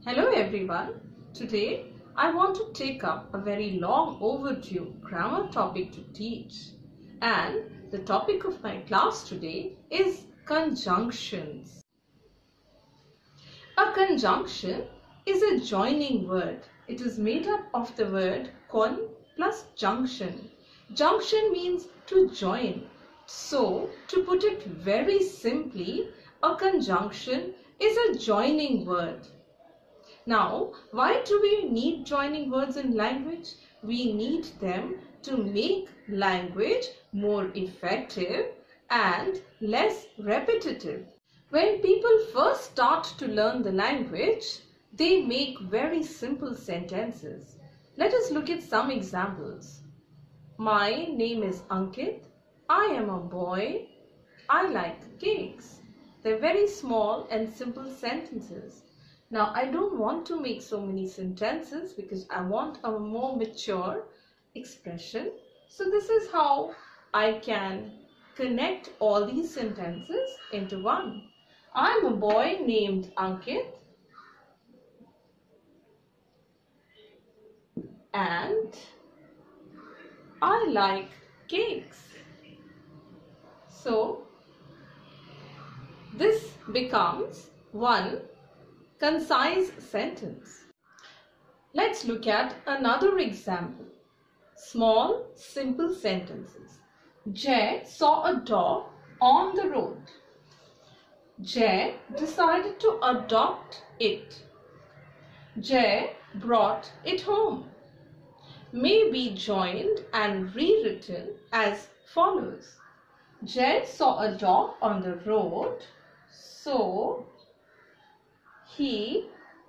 Hello everyone. Today I want to take up a very long overdue grammar topic to teach, and the topic of my class today is conjunctions. A conjunction is a joining word. It is made up of the word con plus junction. Junction means to join. So, to put it very simply, a conjunction is a joining word. Now, why do we need joining words in language? We need them to make language more effective and less repetitive. When people first start to learn the language, they make very simple sentences. Let us look at some examples. My name is Ankit. I am a boy. I like cakes. They're very small and simple sentences. Now, I don't want to make so many sentences because I want a more mature expression. So this is how I can connect all these sentences into one. I'm a boy named Ankit and I like cakes. So this becomes one concise sentence. Let's look at another example. Small, simple sentences. Jay saw a dog on the road. Jay decided to adopt it. Jay brought it home. May be joined and rewritten as follows. Jay saw a dog on the road, so he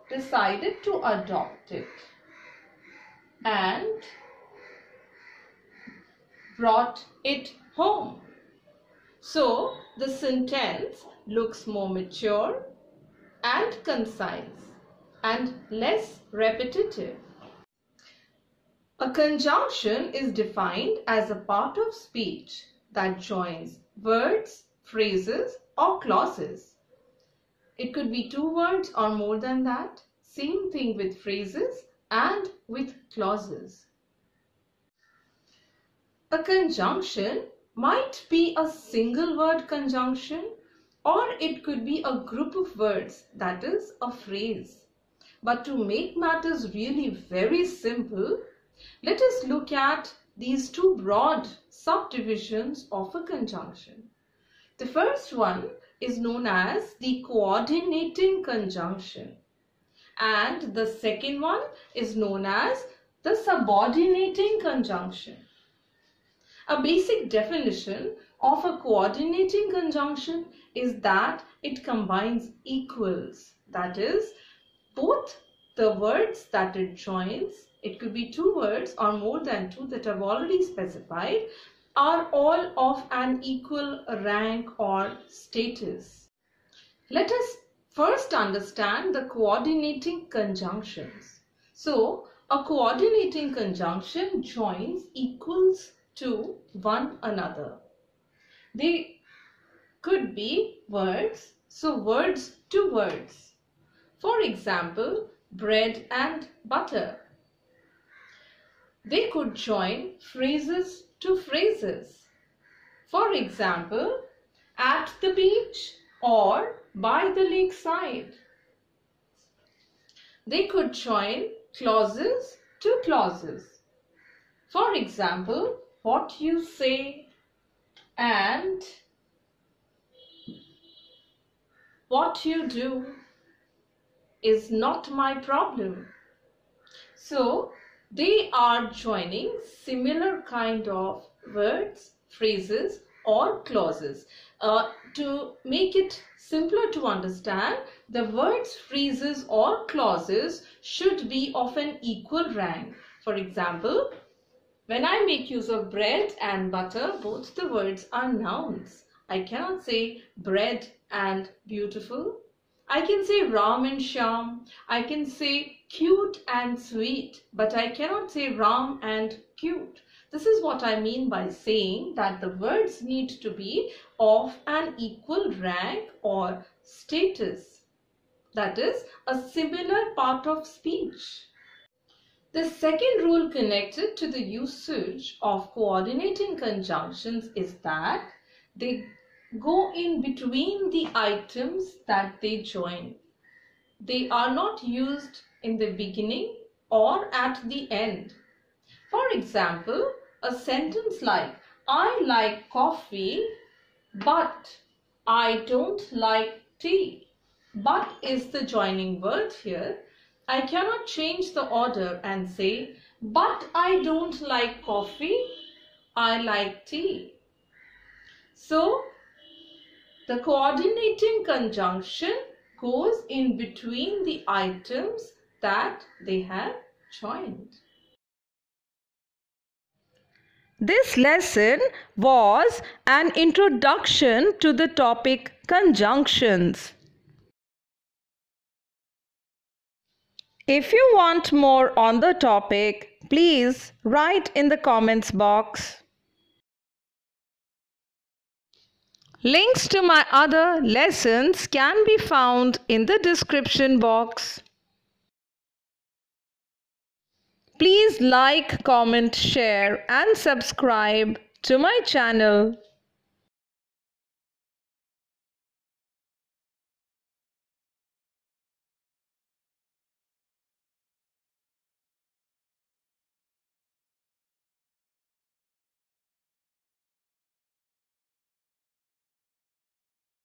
decided to adopt it and brought it home. So the sentence looks more mature and concise and less repetitive. A conjunction is defined as a part of speech that joins words, phrases, or clauses. It could be two words or more than that. Same thing with phrases and with clauses. A conjunction might be a single word conjunction, or it could be a group of words, that is a phrase. But to make matters really very simple, let us look at these two broad subdivisions of a conjunction. The first one is known as the coordinating conjunction, and the second one is known as the subordinating conjunction. A basic definition of a coordinating conjunction is that it combines equals, that is, both the words that it joins, it could be two words or more than two that I've already specified, are all of an equal rank or status. Let us first understand the coordinating conjunctions. So, a coordinating conjunction joins equals to one another. They could be words, so words to words. For example, bread and butter. They could join phrases to phrases. For example, at the beach or by the lakeside. They could join clauses to clauses. For example, what you say and what you do is not my problem. So, they are joining similar kind of words, phrases or clauses. To make it simpler to understand, the words, phrases or clauses should be of an equal rank. For example, when I make use of bread and butter, both the words are nouns. I cannot say bread and beautiful. I can say Ram and Shyam. I can say cute and sweet, but I cannot say Ram and cute. This is what I mean by saying that the words need to be of an equal rank or status. that is, a similar part of speech. The second rule connected to the usage of coordinating conjunctions is that they go in between the items that they join. They are not used in the beginning or at the end. For example, a sentence like, I like coffee, but I don't like tea. But is the joining word here. I cannot change the order and say, but I don't like coffee, I like tea. So, the coordinating conjunction goes in between the items that they have joined. This lesson was an introduction to the topic conjunctions. If you want more on the topic, please write in the comments box. Links to my other lessons can be found in the description box. Please like, comment, share and subscribe to my channel.